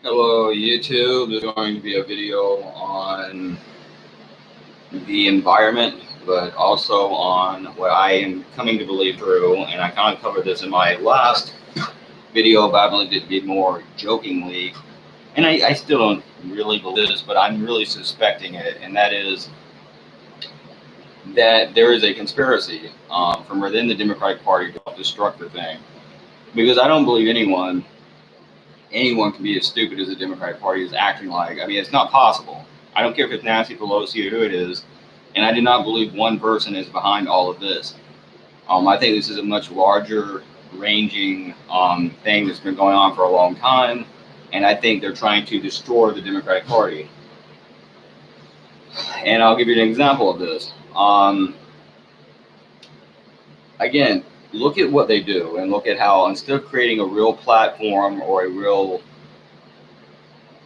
Hello YouTube, there's going to be a video on the environment, but also on what I am coming to believe true, and I kind of covered this in my last video, but I believed it to be more jokingly, and I still don't really believe this, but I'm really suspecting it, and that is that there is a conspiracy from within the Democratic Party to destruct the thing, because I don't believe anyone can be as stupid as the Democratic Party is acting like. I mean, it's not possible. I don't care if it's Nancy Pelosi or who it is, and I do not believe one person is behind all of this. I think this is a much larger ranging thing that's been going on for a long time, and I think they're trying to destroy the Democratic Party. And I'll give you an example of this. Again, look at what they do and look at how instead of creating a real platform or a real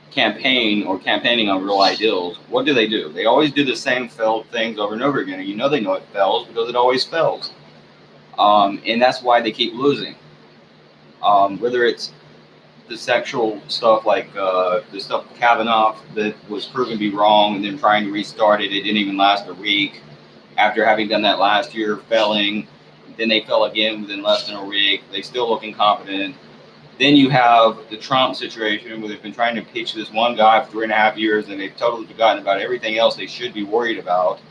campaign or campaigning on real ideals, what do? They always do the same failed things over and over again. And you know they know it fails because it always fails. And that's why they keep losing. Whether it's the sexual stuff like the stuff with Kavanaugh that was proven to be wrong and then trying to restart it, it didn't even last a week. After having done that last year, failing, then they fell again within less than a week. They still look incompetent. Then you have the Trump situation where they've been trying to impeach this one guy for 3.5 years and they've totally forgotten about everything else they should be worried about.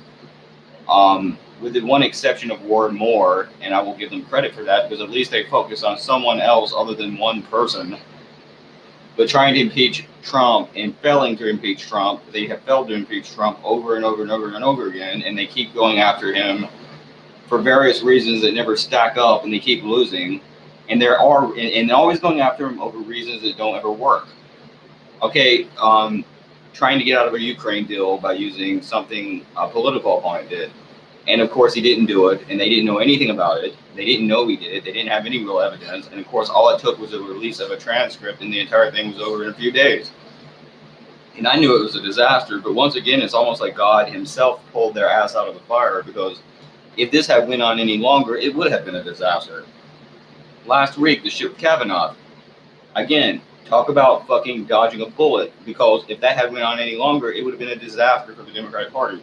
With the one exception of Warren Moore, and I will give them credit for that because at least they focus on someone else other than one person. But trying to impeach Trump and failing to impeach Trump, they have failed to impeach Trump over and over and over and over again, and they keep going after him for various reasons that never stack up, and they keep losing. And always going after him over reasons that don't ever work. Okay, trying to get out of a Ukraine deal by using something a political opponent did. And of course he didn't do it, and they didn't know anything about it. They didn't know he did it. They didn't have any real evidence. And of course all it took was a release of a transcript, and the entire thing was over in a few days. And I knew it was a disaster, but once again, it's almost like God himself pulled their ass out of the fire, because if this had went on any longer, it would have been a disaster. Last week, the shit with Kavanaugh. Again, talk about fucking dodging a bullet, because if that had went on any longer, it would have been a disaster for the Democratic Party.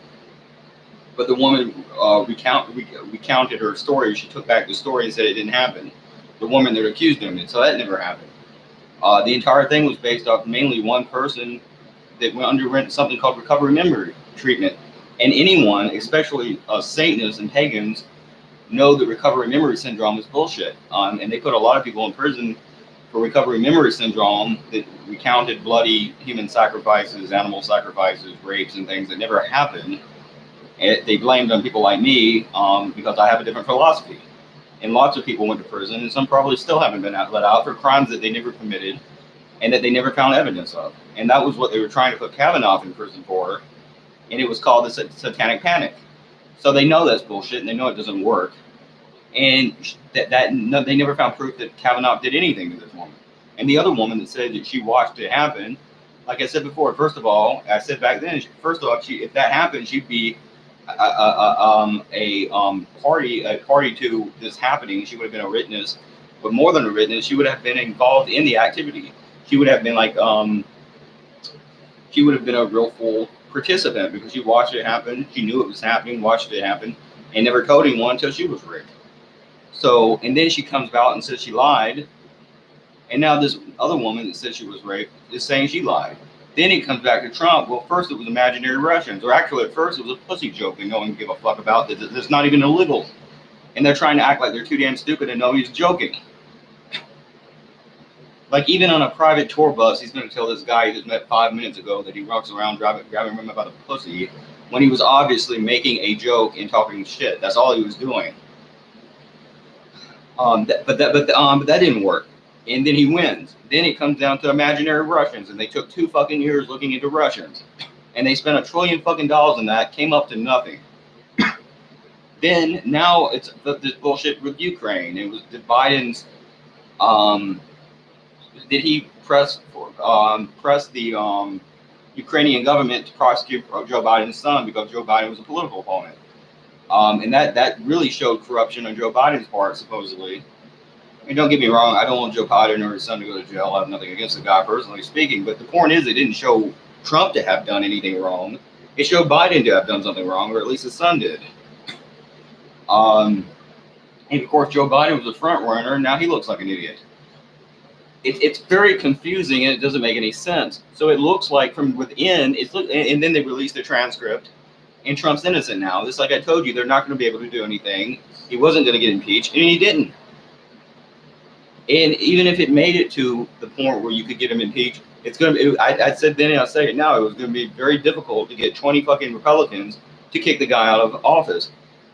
But the woman recounted her story. She took back the story and said it didn't happen. The woman that accused him, and so that never happened. The entire thing was based off mainly one person that underwent something called recovery memory treatment. And anyone, especially Satanists and pagans, know that recovery memory syndrome is bullshit. And they put a lot of people in prison for recovery memory syndrome that recounted bloody human sacrifices, animal sacrifices, rapes, and things that never happened. And they blamed on people like me because I have a different philosophy. And lots of people went to prison, and some probably still haven't been let out for crimes that they never committed and that they never found evidence of. And that was what they were trying to put Kavanaugh in prison for. And it was called the Satanic Panic. So they know that's bullshit, and they know it doesn't work. And they never found proof that Kavanaugh did anything to this woman. And the other woman that said that she watched it happen, like I said before, first of all, I said back then, first of all, if that happened, she'd be a party to this happening. She would have been a witness, but more than a witness, she would have been involved in the activity. She would have been like, she would have been a real full participant, because she watched it happen. She knew it was happening, watched it happen, and never told anyone until she was raped. So, and then she comes out and says she lied. And now this other woman that said she was raped is saying she lied. Then it comes back to Trump. Well, first it was imaginary Russians, or actually at first it was a pussy joke that no one give a fuck about, that's not even illegal. And they're trying to act like they're too damn stupid and know he's joking. Like, even on a private tour bus, he's going to tell this guy he just met 5 minutes ago that he walks around grabbing him about a pussy, when he was obviously making a joke and talking shit. That's all he was doing. But that didn't work. And then he wins. Then it comes down to imaginary Russians, and they took 2 fucking years looking into Russians, and they spent $1 trillion fucking on that, came up to nothing. Then now it's this bullshit with Ukraine. It was Biden's. Did he press the Ukrainian government to prosecute Joe Biden's son because Joe Biden was a political opponent? And that really showed corruption on Joe Biden's part, supposedly. I mean, don't get me wrong, I don't want Joe Biden or his son to go to jail. I have nothing against the guy personally speaking, but the point is, it didn't show Trump to have done anything wrong. It showed Biden to have done something wrong, or at least his son did. And of course, Joe Biden was the front runner, and now he looks like an idiot. It's very confusing, and it doesn't make any sense. So it looks like from within, and then they released the transcript, and Trump's innocent now. Just like I told you, they're not going to be able to do anything. He wasn't going to get impeached, and he didn't. And even if it made it to the point where you could get him impeached, it's going to be, I said then and I'll say it now, it was going to be very difficult to get 20 fucking Republicans to kick the guy out of office.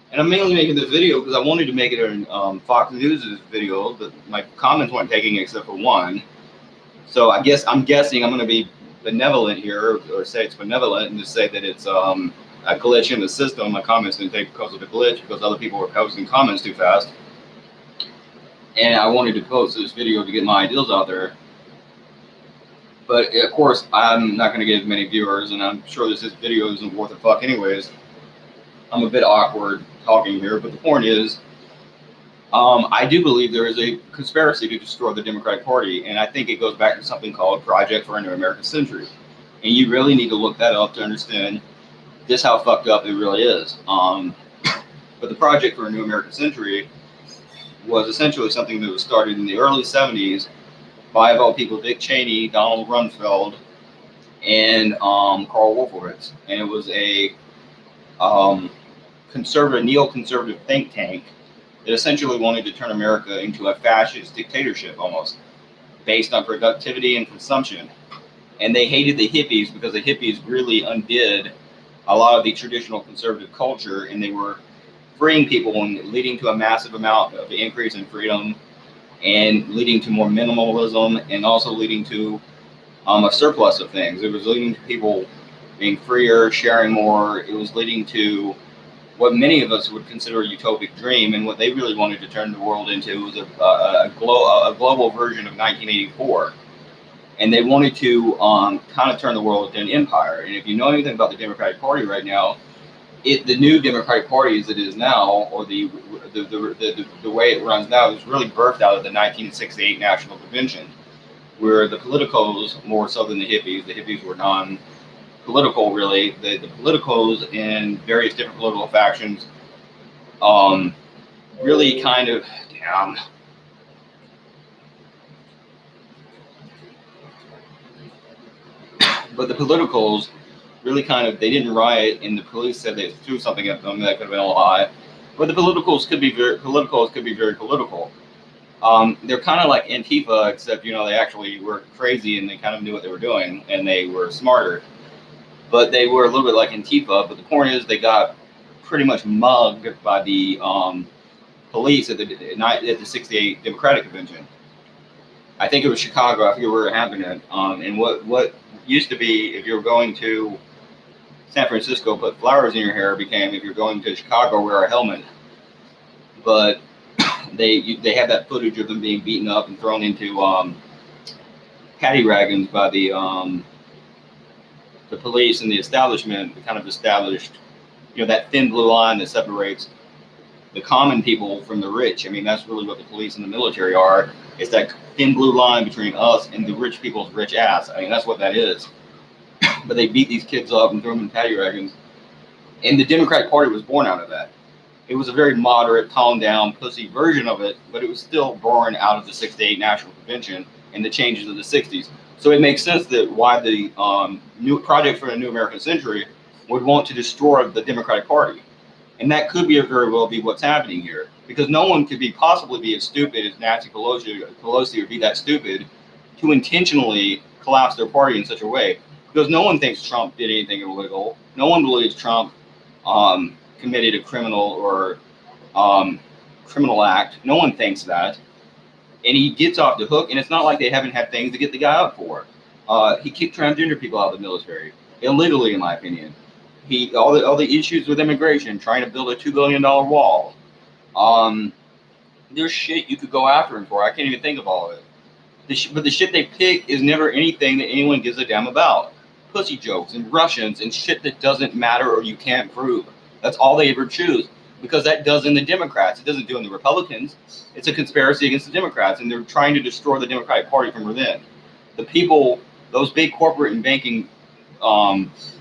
And I'm mainly making this video because I wanted to make it in Fox News' video, but my comments weren't taking except for one. So I'm guessing I'm going to be benevolent here, or say it's benevolent, and just say that it's a glitch in the system. My comments didn't take because of the glitch, because other people were posting comments too fast. And I wanted to post this video to get my ideals out there. But of course, I'm not going to get as many viewers, and I'm sure this video isn't worth a fuck anyways. I'm a bit awkward talking here, but the point is, I do believe there is a conspiracy to destroy the Democratic Party, and I think it goes back to something called Project for a New American Century. And you really need to look that up to understand just how fucked up it really is. But the Project for a New American Century was essentially something that was started in the early 70s by, of all people, Dick Cheney, Donald Rumsfeld, and Karl Wolfowitz. And it was a neoconservative think tank that essentially wanted to turn America into a fascist dictatorship, almost, based on productivity and consumption. And they hated the hippies because the hippies really undid a lot of the traditional conservative culture, and they were freeing people and leading to a massive amount of increase in freedom, and leading to more minimalism, and also leading to a surplus of things. It was leading to people being freer, sharing more. It was leading to what many of us would consider a utopic dream, and what they really wanted to turn the world into was a global version of 1984. And they wanted to kind of turn the world into an empire. And if you know anything about the Democratic Party right now, the new Democratic Party as it is now, or the way it runs now, is really birthed out of the 1968 National Convention, where the politicos, more so than the hippies were non-political really, the politicos and various different political factions really kind of, but the politicals really kind of, they didn't riot, and the police said they threw something at them. That could have been a lie. But the politicals could be very political. They're kind of like Antifa, except, they actually were crazy and they kind of knew what they were doing, and they were smarter. But they were a little bit like Antifa. But the point is, they got pretty much mugged by the police at the 68 Democratic Convention. I think it was Chicago. I forget where it happened at. And what used to be, if you were going to San Francisco, put flowers in your hair, became, if you're going to Chicago, wear a helmet. But they had that footage of them being beaten up and thrown into paddy wagons by the police and the establishment. That kind of established, that thin blue line that separates the common people from the rich. I mean, that's really what the police and the military are. It's that thin blue line between us and the rich people's rich ass. I mean, that's what that is. But they beat these kids up and threw them in paddy wagons. And the Democratic Party was born out of that. It was a very moderate, toned down, pussy version of it, but it was still born out of the 68 National Convention and the changes of the 60s. So it makes sense that why the new Project for a New American Century would want to destroy the Democratic Party. And that could very well be what's happening here, because no one could possibly be as stupid as Nancy Pelosi would be that stupid to intentionally collapse their party in such a way. Because no one thinks Trump did anything illegal. No one believes Trump committed a criminal or criminal act. No one thinks that. And he gets off the hook, and it's not like they haven't had things to get the guy out for. He kicked transgender people out of the military, illegally, in my opinion. All the issues with immigration, trying to build a $2 billion wall. There's shit you could go after him for. I can't even think of all of it. But the shit they pick is never anything that anyone gives a damn about. Pussy jokes and Russians and shit that doesn't matter or you can't prove. That's all they ever choose. because that does in the Democrats. It doesn't do in the Republicans. It's a conspiracy against the Democrats, and they're trying to destroy the Democratic Party from within. The people, those big corporate and banking, what's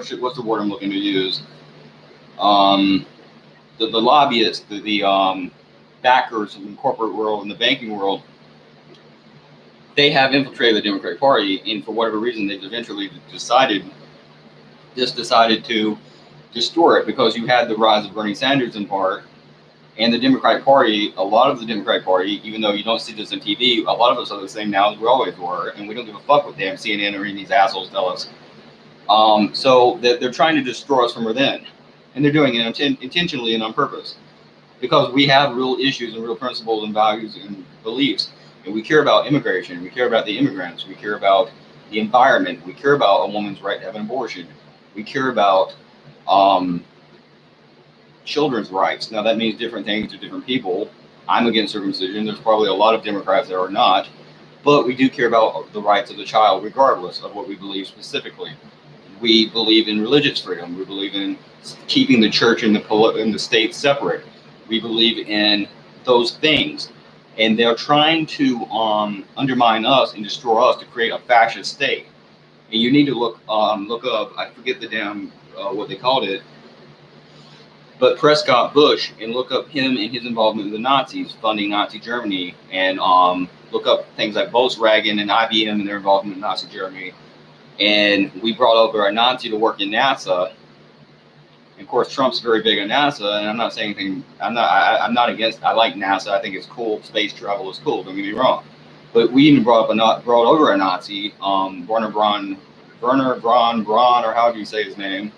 the word I'm looking to use? The lobbyists, the backers in the corporate world and the banking world, they have infiltrated the Democratic Party, and for whatever reason, they've eventually decided to destroy it, because you had the rise of Bernie Sanders in part, and the Democratic Party, a lot of the Democratic Party, even though you don't see this on TV, a lot of us are the same now as we always were, and we don't give a fuck what damn CNN or any of these assholes tell us. So they're trying to destroy us from within, and they're doing it intentionally and on purpose, because we have real issues and real principles and values and beliefs, and we care about immigration, we care about the immigrants, we care about the environment, we care about a woman's right to have an abortion, we care about children's rights. Now that means different things to different people. I'm against circumcision. There's probably a lot of Democrats that are not, but we do care about the rights of the child, regardless of what we believe specifically. We believe in religious freedom. We believe in keeping the church and the state separate. We believe in those things, and they're trying to undermine us and destroy us to create a fascist state. And you need to look up. I forget the damn what they called it, but Prescott Bush, and look up him and his involvement with the Nazis, funding Nazi Germany, and look up things like Volkswagen and IBM and their involvement in Nazi Germany. And we brought over a Nazi to work in NASA. And of course, Trump's very big on NASA, and I'm not saying anything. I'm not against. I like NASA. I think it's cool. Space travel is cool. Don't get me wrong. But we even brought over a Nazi, Werner Braun, or however you say his name.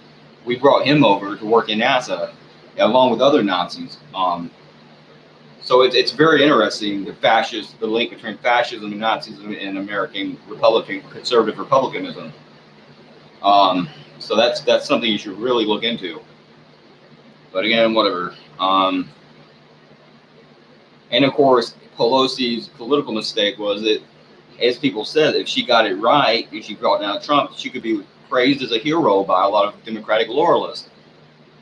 We brought him over to work in NASA, along with other Nazis. So it's very interesting, the link between fascism and Nazism and American conservative republicanism. So that's something you should really look into. But again, whatever. And of course, Pelosi's political mistake was that, as people said, if she got it right and she brought down Trump, she could be praised as a hero by a lot of Democratic loyalists.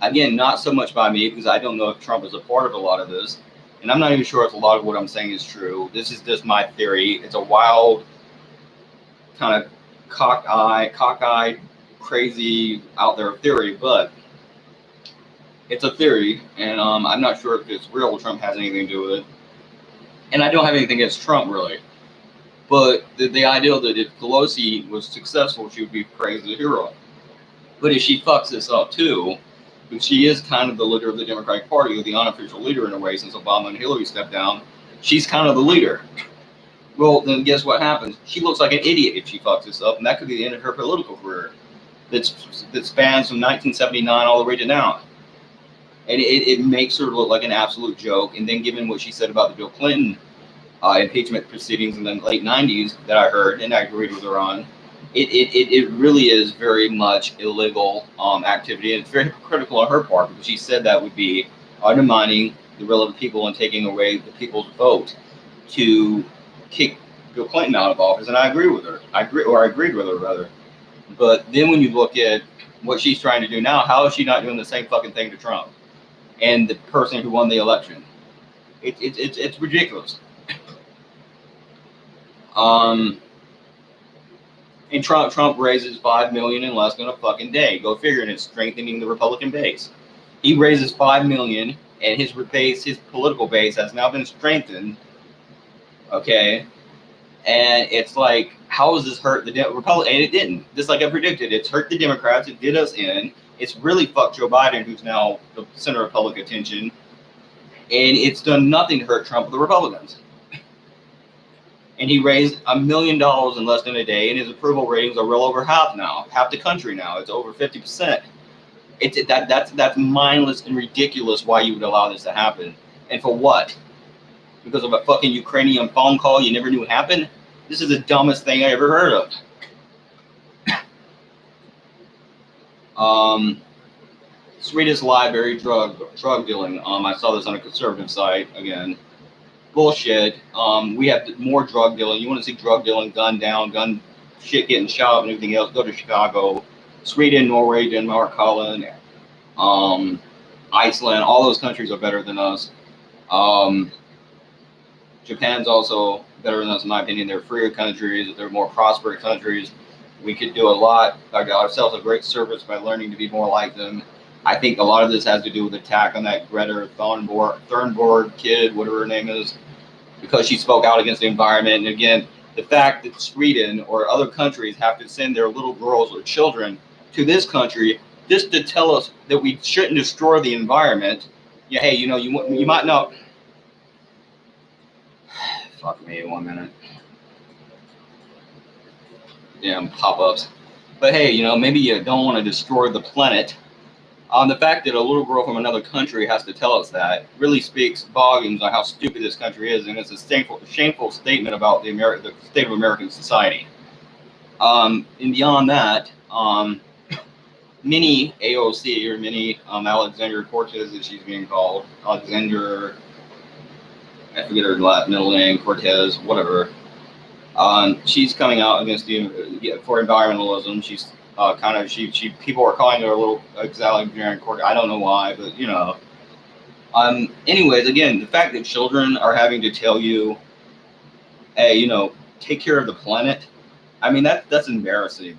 Again, not so much by me, because I don't know if Trump is a part of a lot of this. And I'm not even sure if a lot of what I'm saying is true. This is just my theory. It's a wild, kind of cockeyed, crazy, out there theory, but it's a theory, and I'm not sure if it's real. Trump has anything to do with it. And I don't have anything against Trump, really. But the idea that if Pelosi was successful, she would be praised as a hero. But if she fucks this up too, because she is kind of the leader of the Democratic Party, or the unofficial leader in a way, since Obama and Hillary stepped down, she's kind of the leader. Well, then guess what happens? She looks like an idiot if she fucks this up, and that could be the end of her political career that spans from 1979 all the way to now. And it makes her look like an absolute joke. And then given what she said about the Bill Clinton impeachment proceedings in the late 90s that I heard, and I agreed with her on, it really is very much illegal activity. And it's very hypocritical on her part, because she said that would be undermining the will of the people and taking away the people's vote to kick Bill Clinton out of office. And I agree with her. I agreed with her, rather. But then when you look at what she's trying to do now, how is she not doing the same fucking thing to Trump and the person who won the election? It's ridiculous. And Trump raises $5 million in less than a fucking day. Go figure, and it's strengthening the Republican base. He raises $5 million, and his political base has now been strengthened. Okay, and it's like, how does this hurt the Republican? And it didn't. Just like I predicted, it's hurt the Democrats. It did us in. It's really fucked Joe Biden, who's now the center of public attention, and it's done nothing to hurt Trump or the Republicans. And he raised $1 million in less than a day, and his approval ratings are well over half now. Half the country now. It's over 50%. That's mindless and ridiculous why you would allow this to happen. And for what? Because of a fucking Ukrainian phone call you never knew happened? This is the dumbest thing I ever heard of. Swedish library drug dealing. I saw this on a conservative site again. Bullshit. We have more drug dealing. You want to see drug dealing, gun down, gun shit getting shot and everything else, go to Chicago. Sweden, Norway, Denmark, Holland, Iceland, all those countries are better than us. Japan's also better than us, in my opinion. They're freer countries. They're more prosperous countries. We could do a lot, like ourselves, a great service by learning to be more like them. I think a lot of this has to do with the attack on that Greta Thunberg kid, whatever her name is, because she spoke out against the environment. And again, the fact that Sweden or other countries have to send their little girls or children to this country just to tell us that we shouldn't destroy the environment. Yeah, hey, you might not. Fuck me, 1 minute. Damn pop-ups. But hey, maybe you don't want to destroy the planet. The fact that a little girl from another country has to tell us that really speaks volumes on how stupid this country is, and it's a shameful statement about the state of American society. And beyond that, Mini AOC, or Mini Alexandria Cortez, as she's being called, Alexander, I forget her middle name, Cortez, whatever. She's coming out against for environmentalism. She's people are calling her a little Alexandria Cortez. I don't know why, but anyways, again, the fact that children are having to tell you, hey, take care of the planet. I mean, that's embarrassing.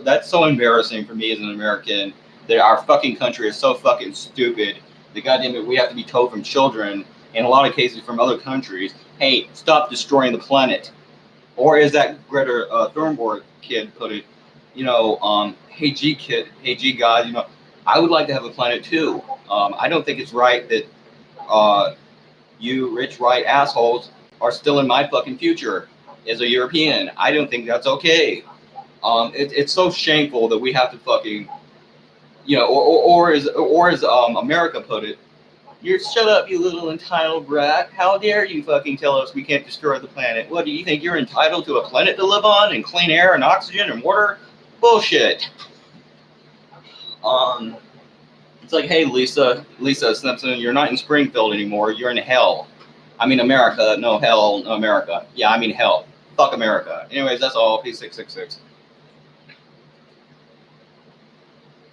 That's so embarrassing for me as an American that our fucking country is so fucking stupid. The goddamn it, we have to be told from children, in a lot of cases from other countries, hey, stop destroying the planet. Or as that Greta Thunberg kid put it, hey G kid, hey G God, I would like to have a planet too. I don't think it's right that you rich white assholes are still in my fucking future as a European. I don't think that's okay. It's so shameful that we have to fucking, or as America put it, you're shut up, you little entitled brat. How dare you fucking tell us we can't destroy the planet? What, do you think you're entitled to a planet to live on and clean air and oxygen and water? Bullshit. It's like, hey, Lisa Simpson, you're not in Springfield anymore. You're in hell. I mean, America. No, hell, no, America. Yeah, I mean, hell. Fuck America. Anyways, that's all. Peace 666.